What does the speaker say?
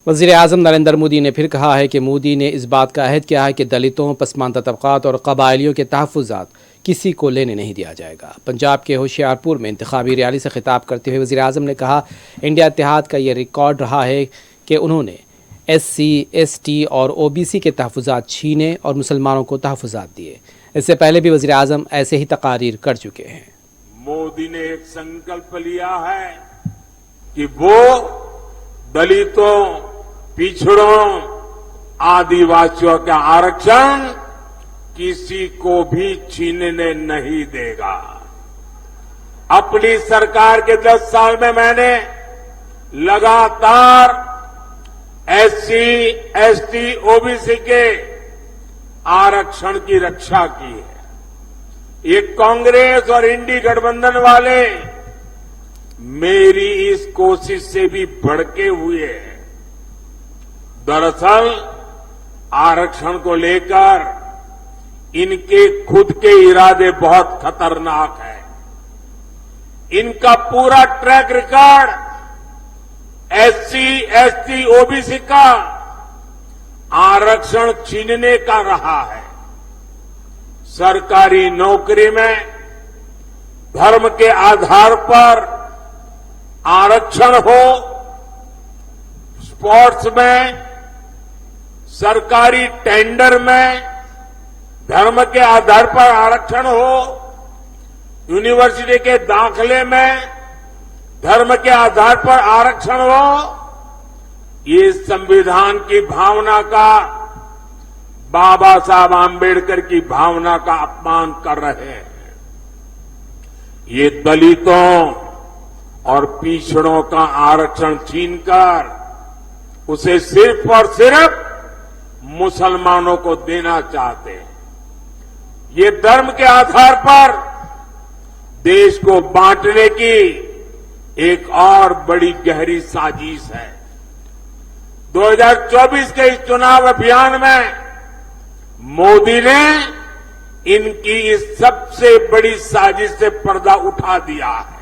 वज़ीर-ए-आज़म नरेंद्र मोदी ने फिर कहा है कि मोदी ने इस बात का अहद किया है कि दलितों, पसमानदा तबक़ात और कबायलियों के तहफ़्फ़ुज़ात किसी को लेने नहीं दिया जाएगा। पंजाब के होशियारपुर में इंतखाबी रैली से खिताब करते हुए वज़ीर-ए-आज़म ने कहा, इंडिया इत्तेहाद का ये रिकॉर्ड रहा है कि उन्होंने SC, ST और OBC के तहफ़्फ़ुज़ात छीने और मुसलमानों को तहफ़्फ़ुज़ात दिए। इससे पहले भी वज़ीर-ए-आज़म ऐसे ही तकारीर कर चुके हैं। मोदी ने एक संकल्प लिया है कि वो दलितों, पिछड़ों, आदिवासियों का आरक्षण किसी को भी छीनने नहीं देगा। अपनी सरकार के 10 साल में मैंने लगातार SC, ST, OBC के आरक्षण की रक्षा की है। ये कांग्रेस और इंडी गठबंधन वाले मेरी इस कोशिश से भी भड़के हुए हैं। दरअसल आरक्षण को लेकर इनके खुद के इरादे बहुत खतरनाक हैं। इनका पूरा track record SC, ST, OBC का आरक्षण छीनने का रहा है। सरकारी नौकरी में धर्म के आधार पर आरक्षण हो, स्पोर्ट्स में, सरकारी टेंडर में धर्म के आधार पर आरक्षण हो, यूनिवर्सिटी के दाखिले में धर्म के आधार पर आरक्षण हो, ये संविधान की भावना का, बाबा साहब आम्बेडकर की भावना का अपमान कर रहे हैं। ये दलितों और पिछड़ों का आरक्षण छीनकर उसे सिर्फ और सिर्फ मुसलमानों को देना चाहते हैं। ये धर्म के आधार पर देश को बांटने की एक और बड़ी गहरी साजिश है। 2024 के इस चुनाव अभियान में मोदी ने इनकी इस सबसे बड़ी साजिश से पर्दा उठा दिया है।